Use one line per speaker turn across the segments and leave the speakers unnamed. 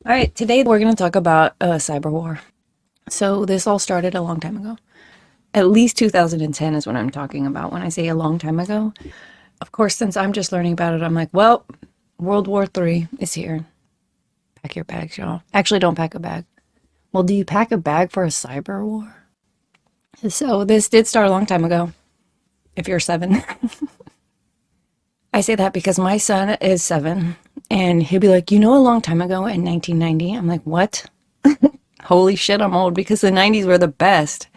All right, today we're going to talk about cyber war. So this all started a long time ago. At least 2010 is what I'm talking about when I say a long time ago. Of course, since I'm just learning about it, I'm like, well, World War III is here. Pack your bags, y'all. Actually, don't pack a bag. Well, do you pack a bag for a cyber war? So this did start a long time ago, if you're 7. I say that because my son is 7, and he'll be like, a long time ago in 1990. I'm like, what? Holy shit, I'm old because the 90s were the best.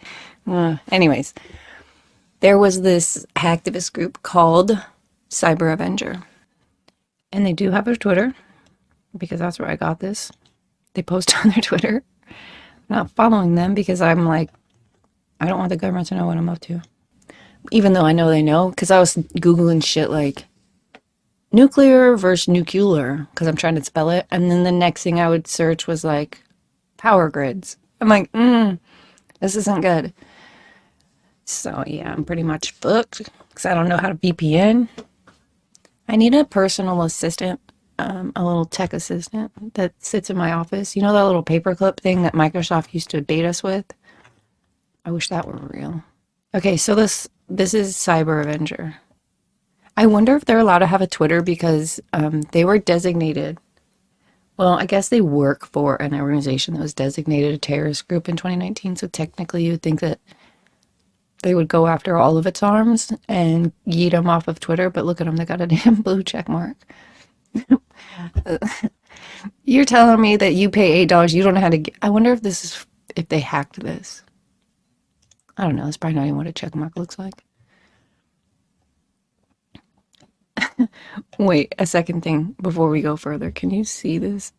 Anyways, there was this hacktivist group called Cyber Avenger. And they do have a Twitter because that's where I got this. They post on their Twitter. I'm not following them because I'm like, I don't want the government to know what I'm up to. Even though I know they know, because I was Googling shit like nuclear versus nuclear because I'm trying to spell it. And then the next thing I would search was like power grids. I'm like, this isn't good. So yeah, I'm pretty much booked because I don't know how to VPN. I need a personal assistant, a little tech assistant that sits in my office. You know that little paperclip thing that Microsoft used to bait us with? I wish that were real. Okay, so this is Cyber Avenger. I wonder if they're allowed to have a Twitter because they were designated. Well, I guess they work for an organization that was designated a terrorist group in 2019. So technically, you'd think that they would go after all of its arms and yeet them off of Twitter. But look at them, they got a damn blue check mark. You're telling me that you pay $8, you don't know how to get. I wonder if this is if they hacked this. I don't know. That's probably not even what a check mark looks like. Wait, a second thing before we go further. Can you see this?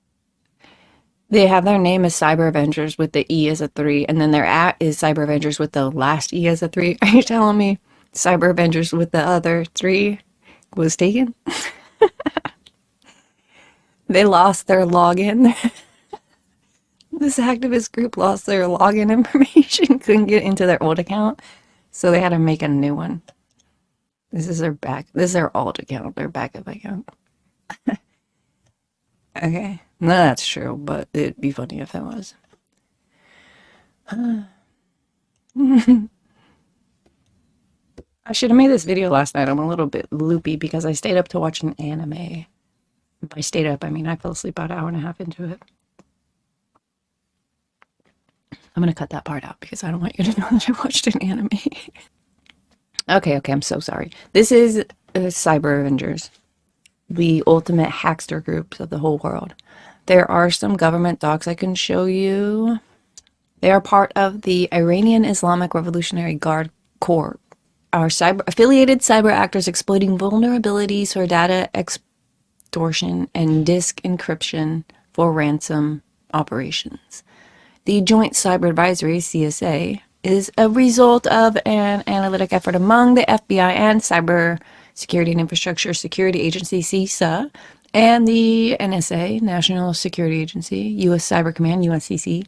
They have their name as Cyber Avengers with the E as a 3, and then their at is Cyber Avengers with the last E as a 3. Are you telling me Cyber Avengers with the other 3 was taken? They lost their login. This activist group lost their login information, couldn't get into their old account, so they had to make a new one. This is their alt account, their backup account. Okay. No, that's true, but it'd be funny if it was. I should have made this video last night. I'm a little bit loopy because I stayed up to watch an anime. By stayed up, I mean I fell asleep about an hour and a half into it. I'm gonna cut that part out because I don't want you to know that I watched an anime. Okay, I'm so sorry. This is Cyber Avengers, the ultimate hackster groups of the whole world. There are some government docs I can show you. They are part of the Iranian Islamic Revolutionary Guard Corps. Are affiliated cyber actors exploiting vulnerabilities for data extortion and disk encryption for ransom operations. The Joint Cyber Advisory, CSA, is a result of an analytic effort among the FBI and Cyber Security and Infrastructure Security Agency, CISA, and the NSA, National Security Agency, U.S. Cyber Command, USCC.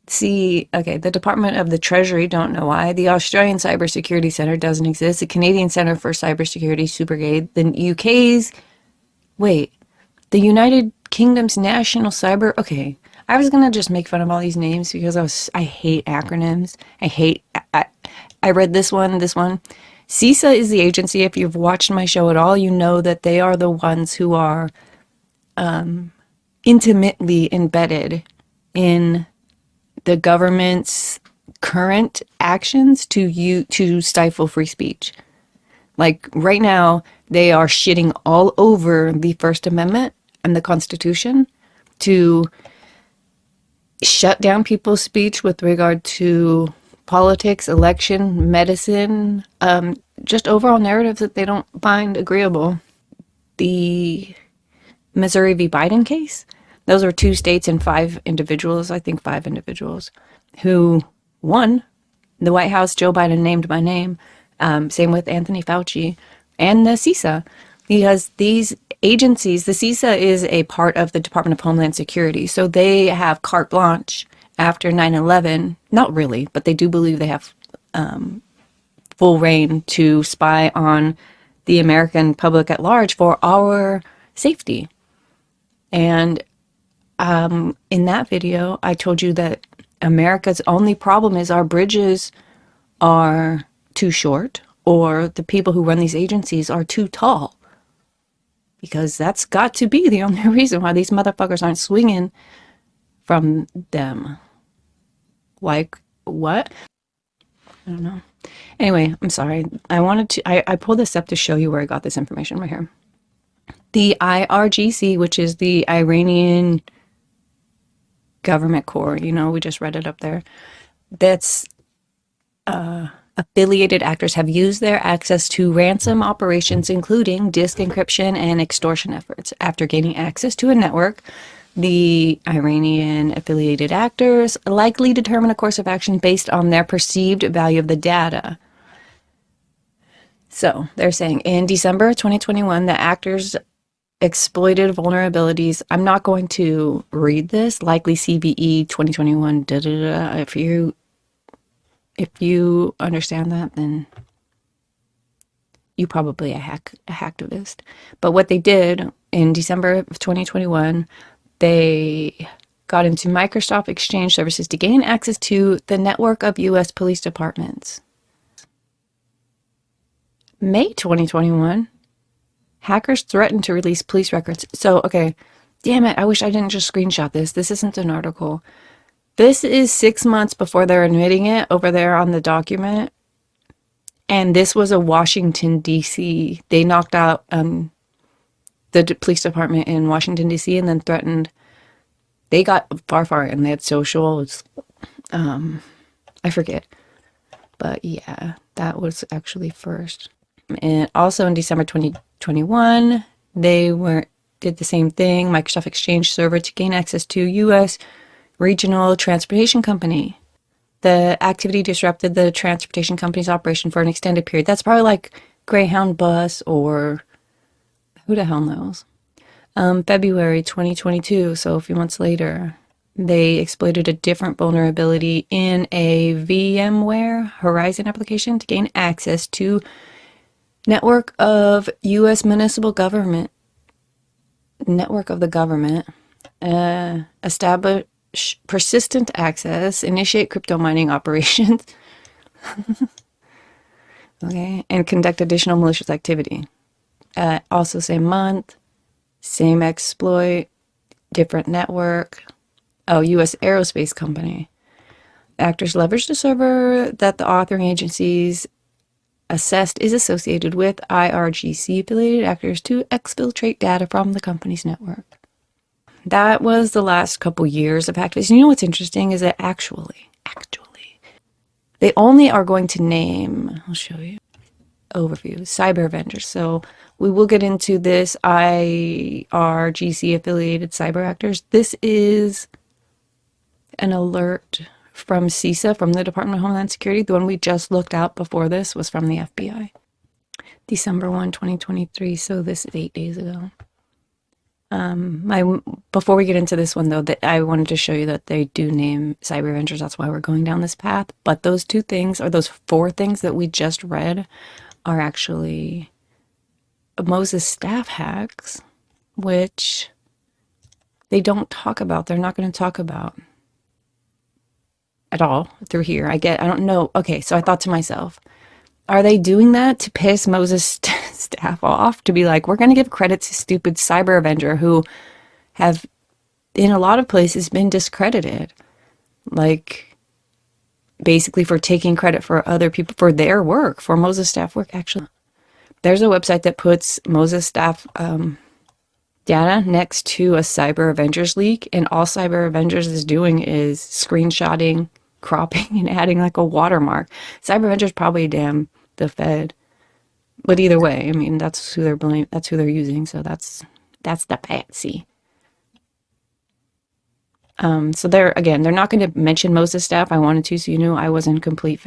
The Department of the Treasury, don't know why. The Australian Cybersecurity Centre doesn't exist. The Canadian Centre for Cybersecurity, Supergate. The United Kingdom's National Cyber. Okay, I was gonna just make fun of all these names because I hate acronyms. I read this one. CISA is the agency. If you've watched my show at all, you know that they are the ones who are intimately embedded in the government's current actions to stifle free speech. Like right now, they are shitting all over the First Amendment and the Constitution to shut down people's speech with regard to politics, election, medicine, just overall narratives that they don't find agreeable. The Missouri v. Biden case, those are 2 states and 5 individuals, I think 5 individuals, who won. The White House, Joe Biden named my name. Same with Anthony Fauci and the CISA, because these agencies, the CISA is a part of the Department of Homeland Security, so they have carte blanche after 9/11. Not really, but they do believe they have full reign to spy on the American public at large for our safety. And in that video, I told you that America's only problem is our bridges are too short, or the people who run these agencies are too tall. Because that's got to be the only reason why these motherfuckers aren't swinging from them. Like, what? I don't know. Anyway, I'm sorry. I pulled this up to show you where I got this information right here. The IRGC, which is the Iranian Government Corps, you know, we just read it up there. That's affiliated actors have used their access to ransom operations, including disk encryption and extortion efforts. After gaining access to a network, the Iranian affiliated actors likely determine a course of action based on their perceived value of the data. So they're saying in December 2021, the actors exploited vulnerabilities. I'm not going to read this. Likely CVE 2021. Da, da, da. If you understand that, then you probably a hacktivist. But what they did in December of 2021, they got into Microsoft Exchange services to gain access to the network of U.S. police departments. May 2021, hackers threatened to release police records. So, okay, damn it, I wish I didn't just screenshot this. This isn't an article. This is 6 months before they're admitting it over there on the document. And this was a Washington, D.C. They knocked out the police department in Washington, D.C. and then threatened. They got far, and they had socials. I forget. But yeah, that was actually first. And also in December 2021, they did the same thing. Microsoft Exchange server to gain access to U.S. regional transportation company. The activity disrupted the transportation company's operation for an extended period. That's probably like Greyhound Bus or who the hell knows. February 2022, so a few months later, they exploited a different vulnerability in a VMware Horizon application to gain access to network of U.S. municipal government, network of the government, establish persistent access, initiate crypto mining operations, okay, and conduct additional malicious activity. Also same month, same exploit, different network. Oh, U.S. aerospace company. Actors leveraged a server that the authoring agencies assessed is associated with IRGC affiliated actors to exfiltrate data from the company's network. That was the last couple years of hacktivists. You know what's interesting is that actually, they only are going to name, I'll show you, overview, cyber avengers. So we will get into this IRGC affiliated cyber actors. This is an alert from CISA, from the Department of Homeland Security. The one we just looked at before this was from the FBI. December 1, 2023. So this is 8 days ago. Before we get into this one though, that I wanted to show you that they do name cyber avengers. That's why we're going down this path. But those two things, or those four things that we just read, are actually Moses staff hacks, which they don't talk about. They're not going to talk about at all through here. I don't know. Okay, so I thought to myself, are they doing that to piss Moses staff off? To be like, we're going to give credit to stupid cyber avenger who have, in a lot of places, been discredited. Like, basically for taking credit for other people, for their work, for Moses staff work. Actually, there's a website that puts Moses staff data next to a cyber avengers leak, and all cyber avengers is doing is screenshotting, cropping, and adding like a watermark. Cyber avengers probably damn the Fed, but either way, I mean, that's who they're using. So that's the patsy. So they're not going to mention Moses staff. I wanted to, so you knew I wasn't complete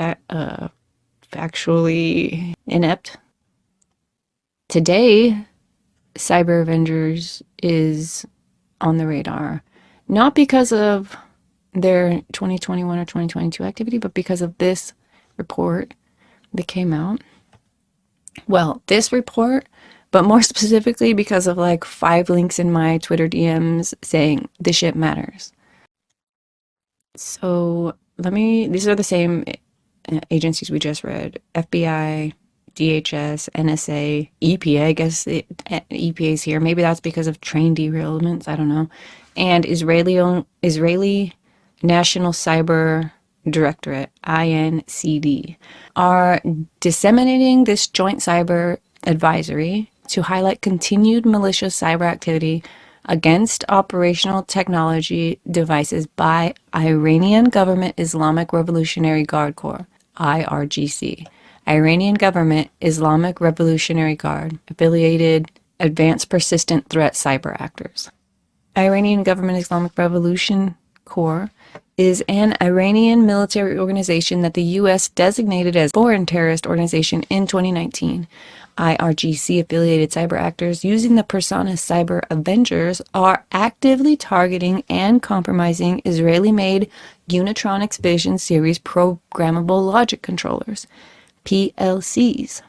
factually inept. Today, Cyber Avengers is on the radar, not because of their 2021 or 2022 activity, but because of this report that came out. Well, this report but more specifically because of like 5 links in my Twitter DMs saying this shit matters. So these are the same agencies we just read: FBI, DHS, NSA, EPA. I guess EPA is here. Maybe that's because of train derailments. I don't know. And Israeli National Cyber Directorate, INCD, are disseminating this joint cyber advisory to highlight continued malicious cyber activity against operational technology devices by Iranian Government Islamic Revolutionary Guard Corps, IRGC. Iranian Government Islamic Revolutionary Guard, affiliated Advanced Persistent Threat Cyber Actors. Iranian Government Islamic Revolution Corps is an Iranian military organization that the U.S. designated as foreign terrorist organization in 2019. IRGC-affiliated cyber actors using the persona Cyber Avengers are actively targeting and compromising Israeli-made Unitronics Vision Series programmable logic controllers, PLCs.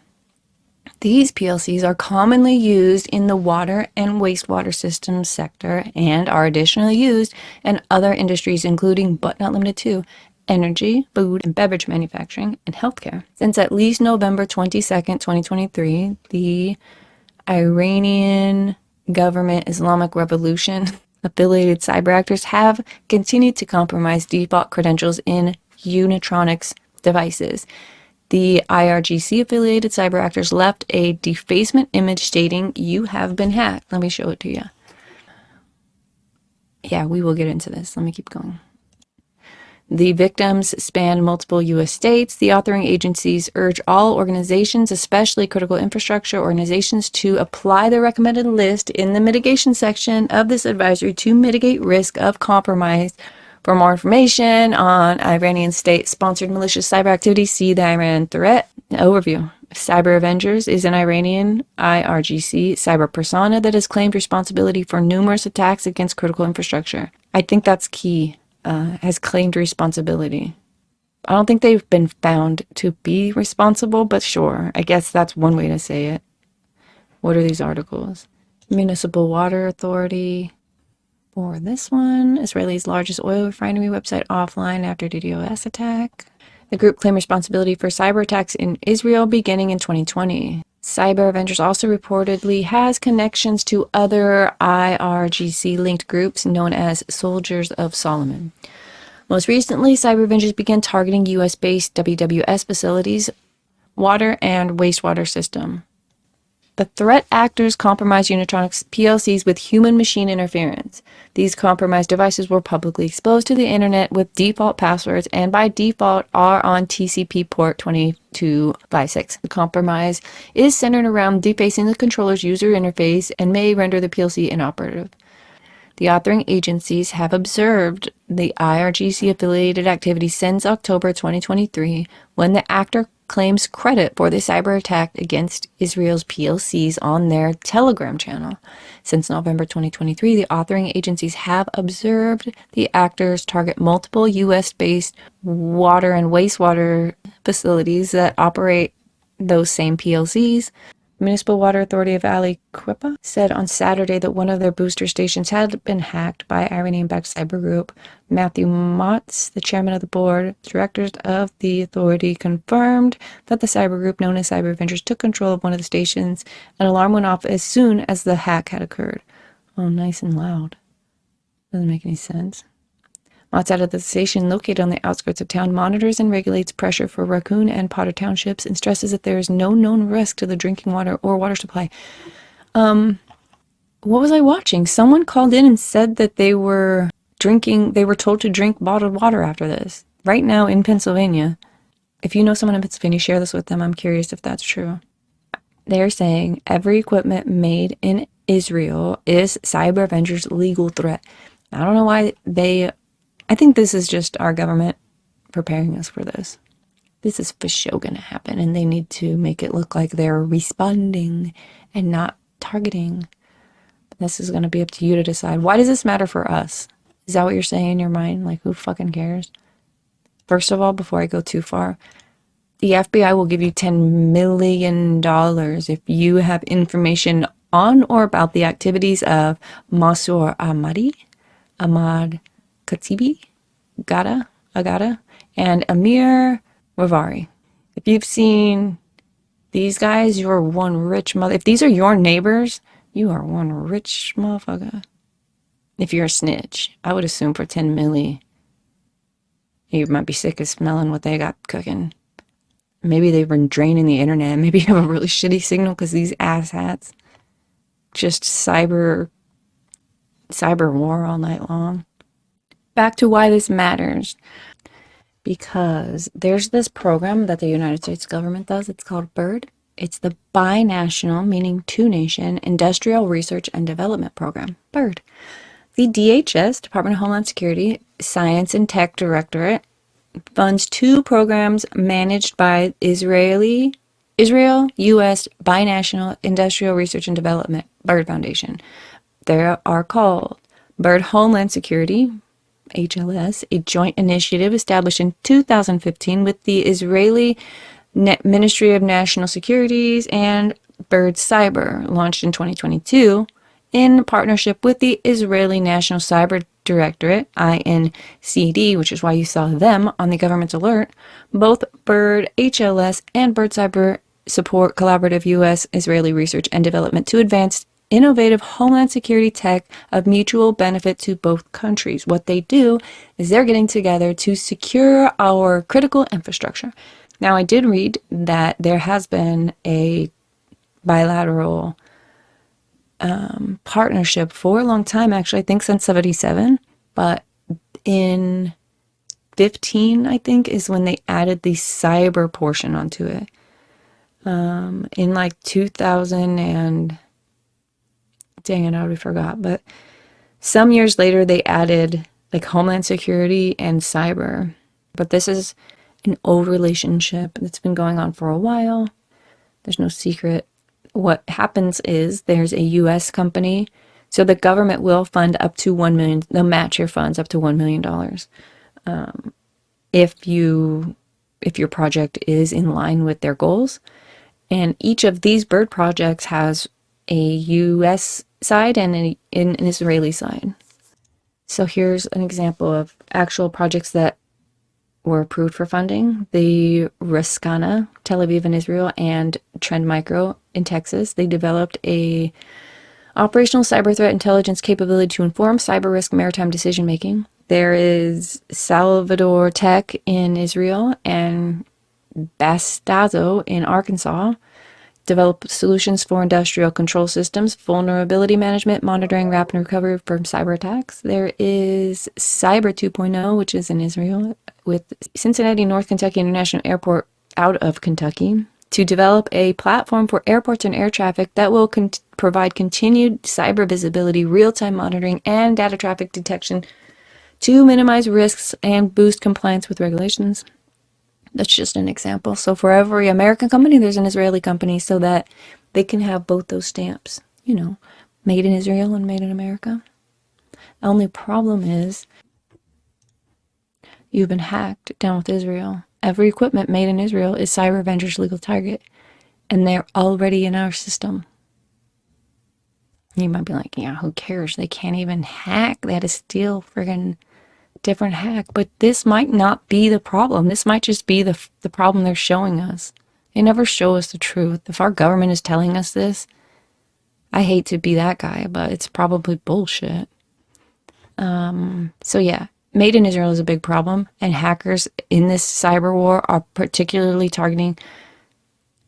These PLCs are commonly used in the water and wastewater systems sector and are additionally used in other industries, including, but not limited to, energy, food and beverage manufacturing, and healthcare. Since at least November 22nd, 2023, the Iranian Government Islamic Revolution affiliated cyber actors have continued to compromise default credentials in Unitronics devices. The IRGC affiliated cyber actors left a defacement image stating, "You have been hacked." Let me show it to you. Yeah, we will get into this. Let me keep going. The victims span multiple U.S. states. The authoring agencies urge all organizations, especially critical infrastructure organizations, to apply the recommended list in the mitigation section of this advisory to mitigate risk of compromise. For more information on Iranian state-sponsored malicious cyber activity, see the Iran Threat Overview. Cyber Avengers is an Iranian IRGC cyber persona that has claimed responsibility for numerous attacks against critical infrastructure. I think that's key. Has claimed responsibility. I don't think they've been found to be responsible, but sure, I guess that's one way to say it. What are these articles? Municipal Water Authority. For this one, Israel's largest oil refinery website offline after DDoS attack. The group claimed responsibility for cyber attacks in Israel beginning in 2020. Cyber Avengers also reportedly has connections to other IRGC-linked groups known as Soldiers of Solomon. Most recently, Cyber Avengers began targeting U.S.-based WWS facilities, water and wastewater system. The threat actors compromised Unitronics PLCs with human-machine interference. These compromised devices were publicly exposed to the internet with default passwords and by default are on TCP port 2256. The compromise is centered around defacing the controller's user interface and may render the PLC inoperative. The authoring agencies have observed the IRGC-affiliated activity since October 2023, when the actor claims credit for the cyber attack against Israel's PLCs on their Telegram channel. Since November 2023, the authoring agencies have observed the actors target multiple U.S.-based water and wastewater facilities that operate those same PLCs. Municipal Water Authority of Ali Quipa said on Saturday that one of their booster stations had been hacked by Iranian-backed cyber group. Matthew Motz, the chairman of the board of directors of the authority, confirmed that the cyber group known as Cyber Avengers took control of one of the stations. An alarm went off as soon as the hack had occurred. Oh, nice and loud. Doesn't make any sense. Motz added that the station, located on the outskirts of town, monitors and regulates pressure for Raccoon and Potter townships and stresses that there is no known risk to the drinking water or water supply. What was I watching? Someone called in and said that they were told to drink bottled water after this. Right now in Pennsylvania. If you know someone in Pennsylvania, share this with them. I'm curious if that's true. They're saying every equipment made in Israel is Cyber Avengers legal threat. I don't know why I think this is just our government preparing us for this. This is for sure going to happen, and they need to make it look like they're responding and not targeting. This is going to be up to you to decide. Why does this matter for us? Is that what you're saying in your mind? Like, who fucking cares? First of all, before I go too far, the FBI will give you $10 million if you have information on or about the activities of Mansour Ahmad Khatibi, Agata, and Amir Ravari. If you've seen these guys, you're one rich mother. If these are your neighbors, you are one rich motherfucker. If you're a snitch, I would assume for 10 milli, you might be sick of smelling what they got cooking. Maybe they've been draining the internet. Maybe you have a really shitty signal because these asshats just cyber war all night long. Back to why this matters. Because there's this program that the United States government does. It's called BIRD. It's the Binational, meaning two-nation, Industrial Research and Development Program, BIRD. The DHS, Department of Homeland Security, Science and Tech Directorate, funds two programs managed by Israel-U.S. Binational Industrial Research and Development, BIRD Foundation. They are called BIRD Homeland Security, HLS, a joint initiative established in 2015 with the Israeli Ministry of National Securities and BIRD Cyber, launched in 2022 in partnership with the Israeli National Cyber Directorate, INCD, which is why you saw them on the government's alert. Both BIRD HLS and BIRD Cyber support collaborative U.S.-Israeli research and development to advance innovative homeland security tech of mutual benefit to both countries. What they do is they're getting together to secure our critical infrastructure. Now, I did read that there has been a bilateral partnership for a long time, actually, I think since 77, but in 15, I think, is when they added the cyber portion onto it. In like 2000 and dang it, I already forgot. But some years later, they added like Homeland Security and cyber. But this is an old relationship that's been going on for a while. There's no secret. What happens is there's a U.S. company. So the government will fund up to $1 million. They'll match your funds up to $1 million. If your project is in line with their goals. And each of these BIRD projects has a U.S. side and an Israeli side. So here's an example of actual projects that were approved for funding. The Riskana, Tel Aviv in Israel, and Trend Micro in Texas. They developed a operational cyber threat intelligence capability to inform cyber risk maritime decision making. There is Salvador Tech in Israel and Bastazo in Arkansas. Develop solutions for industrial control systems, vulnerability management, monitoring, rapid recovery from cyber attacks. There is Cyber 2.0, which is in Israel, with Cincinnati North Kentucky International Airport out of Kentucky, to develop a platform for airports and air traffic that will provide continued cyber visibility, real-time monitoring, and data traffic detection to minimize risks and boost compliance with regulations. That's just an example. So for every American company, there's an Israeli company so that they can have both those stamps, you know, made in Israel and made in America. The only problem is you've been hacked down with Israel. Every equipment made in Israel is Cyber Vendor's legal target, and they're already in our system. You might be like, yeah, who cares? They can't even hack. They had to steal friggin' different hack. But this might not be the problem. This might just be the problem they're showing us. They never show us the truth. If our government is telling us this, I hate to be that guy, but it's probably bullshit. So yeah, made in Israel is a big problem, and hackers in this cyber war are particularly targeting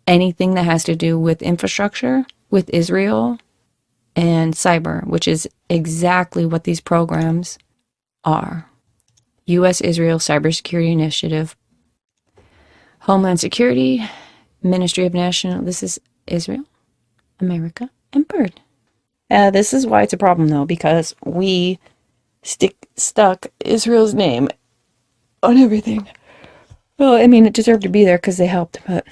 anything that has to do with infrastructure, with Israel, and cyber, which is exactly what these programs are. U.S.-Israel Cybersecurity Initiative, Homeland Security, Ministry of National, this is Israel, America, and BIRD. This is why it's a problem, though, because we stuck Israel's name on everything. Well, I mean, it deserved to be there because they helped, but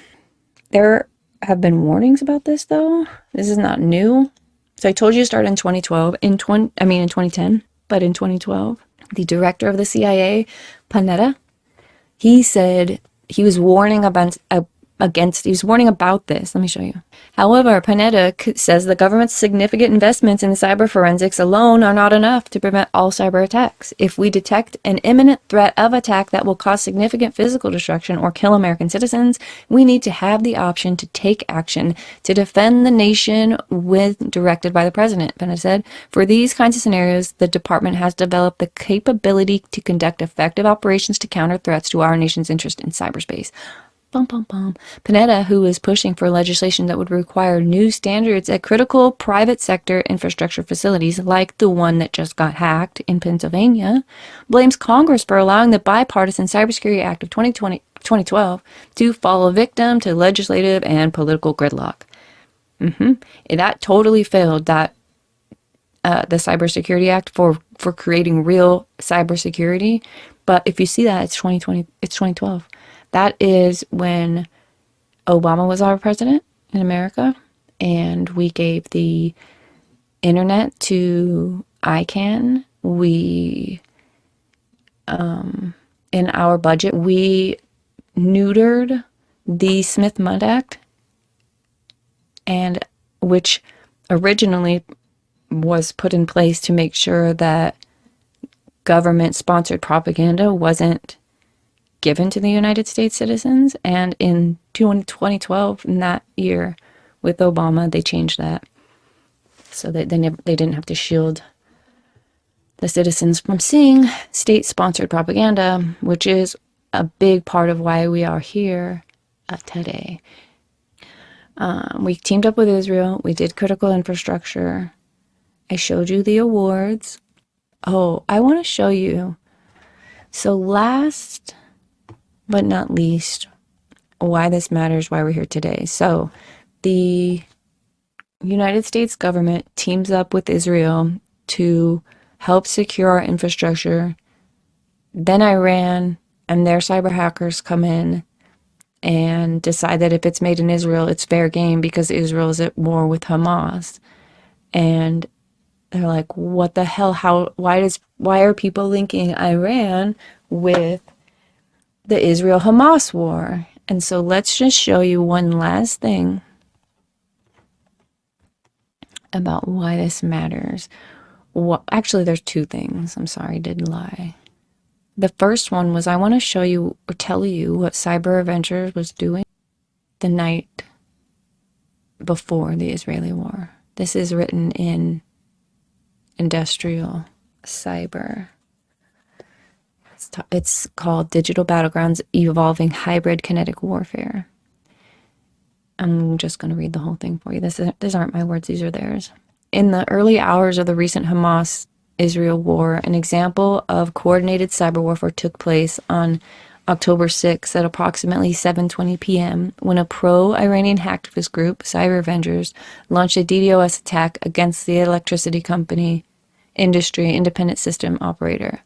there have been warnings about this, though. This is not new. So I told you it started in 2012, in 2010, but in 2012, the director of the CIA, Panetta, he said he was warning he was warning about this. Let me show you. However, Panetta says the government's significant investments in cyber forensics alone are not enough to prevent all cyber attacks. If we detect an imminent threat of attack that will cause significant physical destruction or kill American citizens, we need to have the option to take action to defend the nation directed by the president, Panetta said. For these kinds of scenarios, the department has developed the capability to conduct effective operations to counter threats to our nation's interest in cyberspace. Bum, bum, bum. Panetta, who is pushing for legislation that would require new standards at critical private sector infrastructure facilities like the one that just got hacked in Pennsylvania, blames Congress for allowing the Bipartisan Cybersecurity Act of 2012 to fall victim to legislative and political gridlock. That totally failed, that the Cybersecurity Act for creating real cybersecurity. But if you see that, it's 2020, it's 2012. That is when Obama was our president in America, and we gave the internet to ICANN. We, in our budget, we neutered the Smith-Mudd Act, and which originally was put in place to make sure that government-sponsored propaganda wasn't given to the United States citizens. And in 2012, in that year with Obama, they changed that so that they didn't have to shield the citizens from seeing state-sponsored propaganda, which is a big part of why we are here today. We teamed up with Israel. We did critical infrastructure. I showed you the awards. Oh, I want to show you. So last but not least, why this matters, why we're here today. So the United States government teams up with Israel to help secure our infrastructure. Then Iran and their cyber hackers come in and decide that if it's made in Israel, it's fair game because Israel is at war with Hamas. And they're like, what the hell? Why are people linking Iran with the Israel-Hamas war? And so let's just show you one last thing about why this matters. Actually, there's two things. I'm sorry, I did lie. The first one was I want to show you or tell you what Cyber Avengers was doing the night before the Israeli war. This is written in Industrial Cyber. It's called Digital Battlegrounds Evolving Hybrid Kinetic Warfare. I'm just going to read the whole thing for you. These aren't my words, these are theirs. In the early hours of the recent Hamas-Israel war, an example of coordinated cyber warfare took place on October 6th at approximately 7:20 p.m. when a pro-Iranian hacktivist group, Cyber Avengers, launched a DDoS attack against the electricity company industry independent system operator.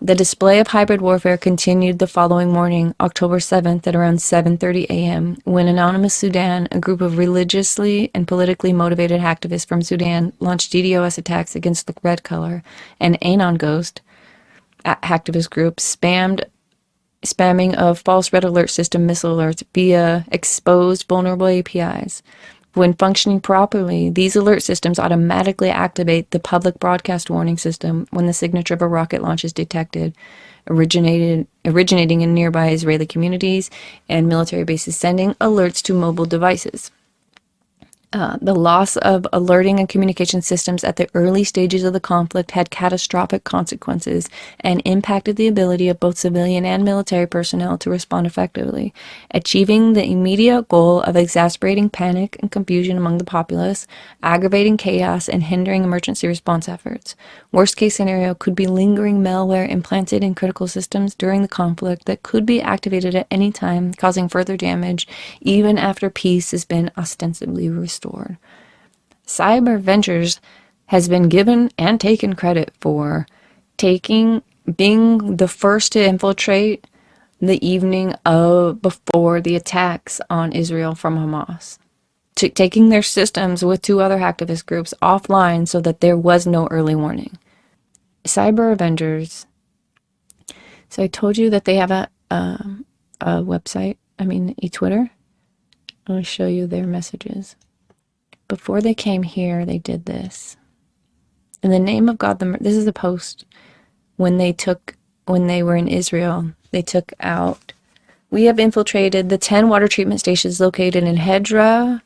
The display of hybrid warfare continued the following morning, October 7th at around 7:30 a.m., when Anonymous Sudan, a group of religiously and politically motivated hacktivists from Sudan, launched DDoS attacks against the Red Color and Anon Ghost hacktivist group, spamming of false red alert system missile alerts via exposed vulnerable APIs. When functioning properly, these alert systems automatically activate the public broadcast warning system when the signature of a rocket launch is detected, originating in nearby Israeli communities and military bases, sending alerts to mobile devices. The loss of alerting and communication systems at the early stages of the conflict had catastrophic consequences and impacted the ability of both civilian and military personnel to respond effectively, achieving the immediate goal of exacerbating panic and confusion among the populace, aggravating chaos, and hindering emergency response efforts. Worst case scenario could be lingering malware implanted in critical systems during the conflict that could be activated at any time, causing further damage even after peace has been ostensibly restored. Cyber Ventures has been given and taken credit for being the first to infiltrate the evening before the attacks on Israel from Hamas, taking their systems with two other hacktivist groups offline so that there was no early warning. Cyber Avengers. So I told you that they have a website, Twitter. I'll show you their messages. Before they came here, they did this. In the name of God, this is a post when they were in Israel. They took out, we have infiltrated the 10 water treatment stations located in Hedra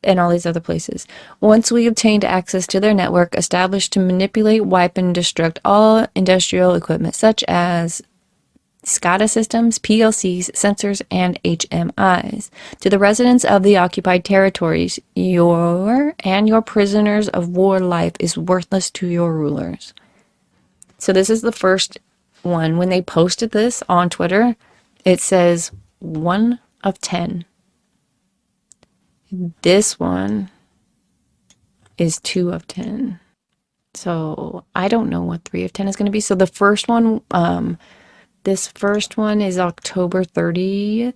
and all these other places. Once we obtained access to their network, established to manipulate, wipe, and destruct all industrial equipment, such as SCADA systems, PLCs, sensors, and HMIs. To the residents of the occupied territories, your prisoners of war life is worthless to your rulers. So this is the first one. When they posted this on Twitter, it says 1 of 10. This one is 2 of 10. So I don't know what 3 of 10 is going to be. So the first one, this first one is October 30th.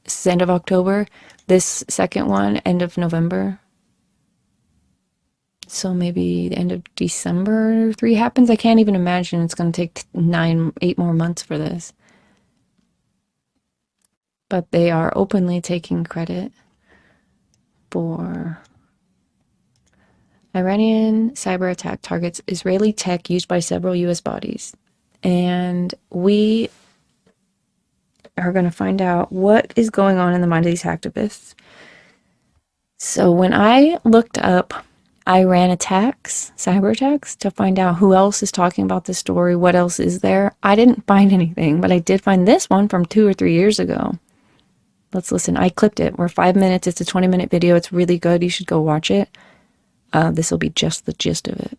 This is end of October. This second one, end of November. So maybe the end of December 3 happens. I can't even imagine it's going to take 8 more months for this. But they are openly taking credit for Iranian cyber attack targets Israeli tech used by several U.S. bodies. And we are going to find out what is going on in the mind of these hacktivists. So when I looked up Iran attacks, cyber attacks, to find out who else is talking about this story, what else is there, I didn't find anything, but I did find this one from 2 or 3 years ago. Let's listen. I clipped it. We're 5 minutes. It's a 20-minute video. It's really good. You should go watch it. This will be just the gist of it.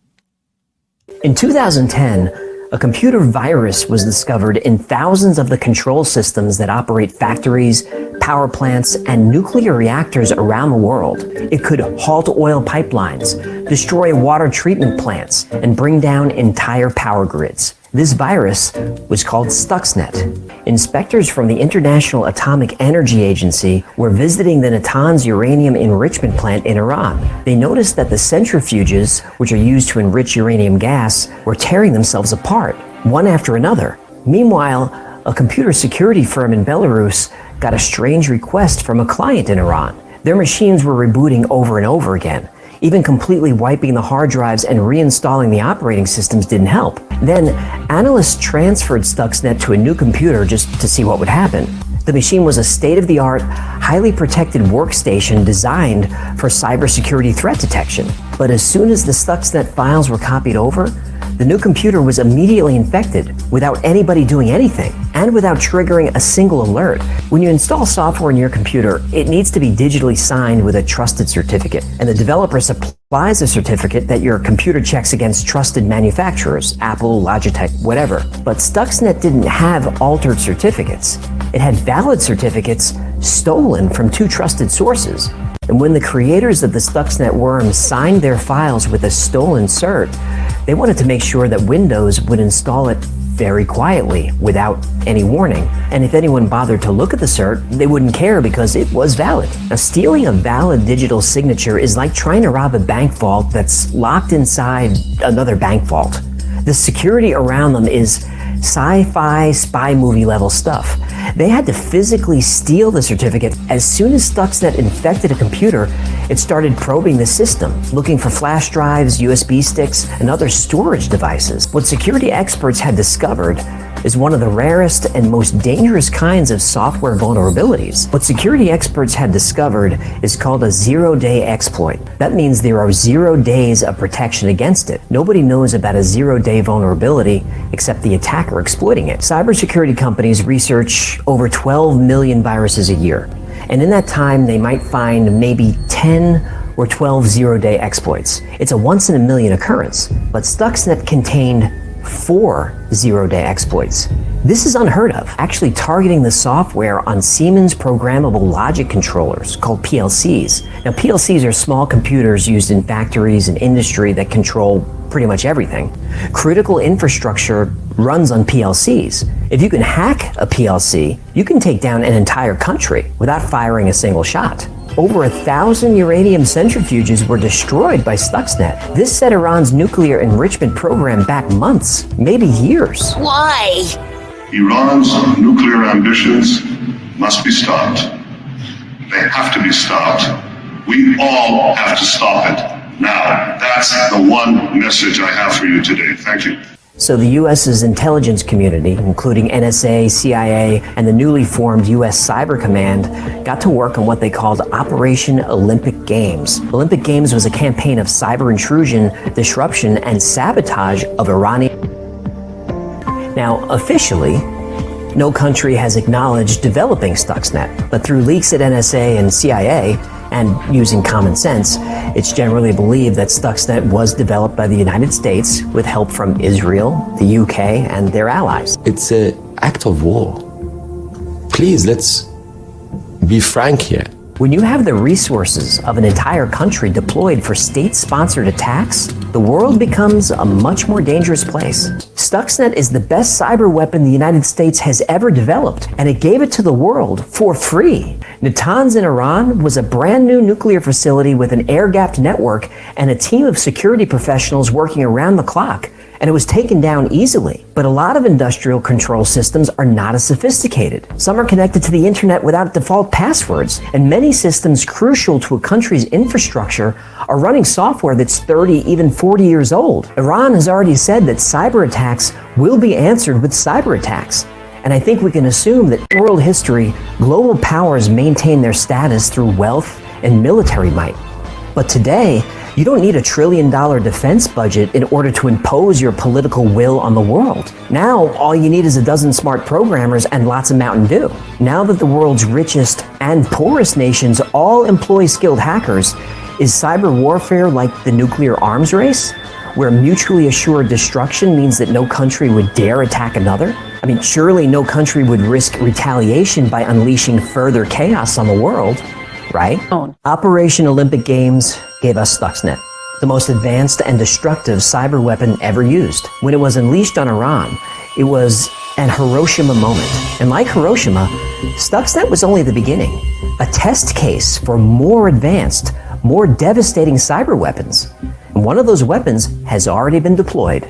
In 2010, a computer virus was discovered in thousands of the control systems that operate factories, power plants, and nuclear reactors around the world. It could halt oil pipelines, destroy water treatment plants, and bring down entire power grids. This virus was called Stuxnet. Inspectors from the International Atomic Energy Agency were visiting the Natanz uranium enrichment plant in Iran. They noticed that the centrifuges, which are used to enrich uranium gas, were tearing themselves apart, one after another. Meanwhile, a computer security firm in Belarus got a strange request from a client in Iran. Their machines were rebooting over and over again. Even completely wiping the hard drives and reinstalling the operating systems didn't help. Then, analysts transferred Stuxnet to a new computer just to see what would happen. The machine was a state-of-the-art, highly protected workstation designed for cybersecurity threat detection. But as soon as the Stuxnet files were copied over, the new computer was immediately infected without anybody doing anything and without triggering a single alert. When you install software in your computer, it needs to be digitally signed with a trusted certificate, and the developer supplies a certificate that your computer checks against trusted manufacturers, Apple, Logitech, whatever. But Stuxnet didn't have altered certificates. It had valid certificates stolen from 2 trusted sources. And when the creators of the Stuxnet worm signed their files with a stolen cert, they wanted to make sure that Windows would install it very quietly without any warning. And if anyone bothered to look at the cert, they wouldn't care because it was valid. Now, stealing a valid digital signature is like trying to rob a bank vault that's locked inside another bank vault. The security around them is sci-fi spy movie level stuff. They had to physically steal the certificate. As soon as Stuxnet infected a computer, it started probing the system, looking for flash drives, USB sticks, and other storage devices. What security experts had discovered is one of the rarest and most dangerous kinds of software vulnerabilities. What security experts had discovered is called a zero-day exploit. That means there are 0 days of protection against it. Nobody knows about a zero-day vulnerability except the attacker exploiting it. Cybersecurity companies research over 12 million viruses a year. And in that time, they might find maybe 10 or 12 zero-day exploits. It's a once-in-a-million occurrence. But Stuxnet contained 4 zero-day exploits. This is unheard of, actually targeting the software on Siemens programmable logic controllers called PLCs. Now, PLCs are small computers used in factories and industry that control pretty much everything. Critical infrastructure runs on PLCs. If you can hack a PLC, you can take down an entire country without firing a single shot. Over 1,000 uranium centrifuges were destroyed by Stuxnet. This set Iran's nuclear enrichment program back months, maybe years.
Why? Iran's nuclear ambitions must be stopped. They have to be stopped. We all have to stop it now. That's the one message I have for you today. Thank you.
So the U.S.'s intelligence community, including NSA, CIA, and the newly formed U.S. Cyber Command, got to work on what they called Operation Olympic Games. Olympic Games was a campaign of cyber intrusion, disruption, and sabotage of Iranian. Now, officially, no country has acknowledged developing Stuxnet, but through leaks at NSA and CIA, and using common sense, it's generally believed that Stuxnet was developed by the United States with help from Israel, the UK, and their allies.
It's an act of war. Please, let's be frank here.
When you have the resources of an entire country deployed for state-sponsored attacks, the world becomes a much more dangerous place. Stuxnet is the best cyber weapon the United States has ever developed, and it gave it to the world for free. Natanz in Iran was a brand new nuclear facility with an air-gapped network and a team of security professionals working around the clock, and it was taken down easily. But a lot of industrial control systems are not as sophisticated. Some are connected to the internet without default passwords, and many systems crucial to a country's infrastructure are running software that's 30, even 40 years old. Iran has already said that cyber attacks will be answered with cyber attacks. And I think we can assume that in world history, global powers maintain their status through wealth and military might. But today, you don't need $1 trillion defense budget in order to impose your political will on the world. Now, all you need is a dozen smart programmers and lots of Mountain Dew. Now that the world's richest and poorest nations all employ skilled hackers, is cyber warfare like the nuclear arms race, where mutually assured destruction means that no country would dare attack another? I mean, surely no country would risk retaliation by unleashing further chaos on the world, right? Operation Olympic Games gave us Stuxnet, the most advanced and destructive cyber weapon ever used. When it was unleashed on Iran, it was an Hiroshima moment. And like Hiroshima, Stuxnet was only the beginning, a test case for more advanced, more devastating cyber weapons. And one of those weapons has already been deployed.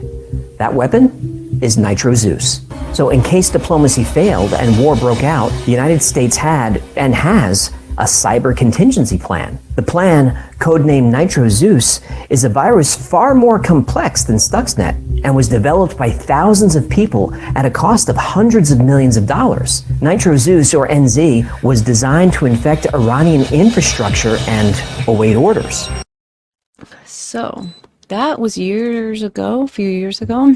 That weapon is Nitro Zeus. So in case diplomacy failed and war broke out, the United States had and has a cyber contingency plan. The plan, codenamed Nitro Zeus, is a virus far more complex than Stuxnet and was developed by thousands of people at a cost of hundreds of millions of dollars. Nitro Zeus, or NZ, was designed to infect Iranian infrastructure and await orders.
So that was years ago, a few years ago.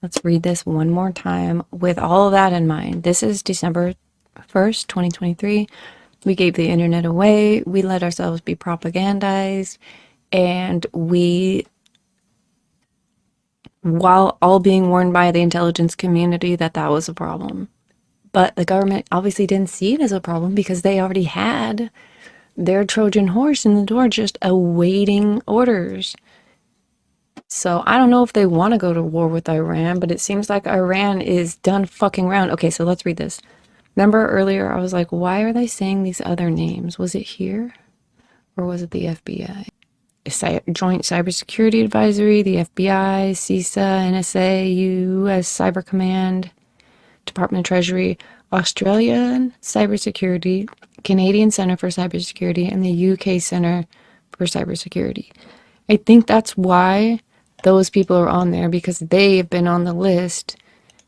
Let's read this one more time with all of that in mind. This is December 1st, 2023. We gave the internet away. We let ourselves be propagandized. And we, while all being warned by the intelligence community that that was a problem. But the government obviously didn't see it as a problem because they already had their Trojan horse in the door just awaiting orders. So I don't know if they want to go to war with Iran, but it seems like Iran is done fucking around. Okay, so let's read this. Remember earlier I was like, why are they saying these other names? Was it here or was it the FBI? Joint Cybersecurity Advisory, the FBI, CISA, NSA, U.S. Cyber Command, Department of Treasury, Australian Cybersecurity, Canadian Center for Cybersecurity, and the UK Center for Cybersecurity. I think that's why those people are on there, because they have been on the list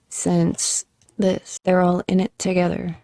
since this. They're all in it together.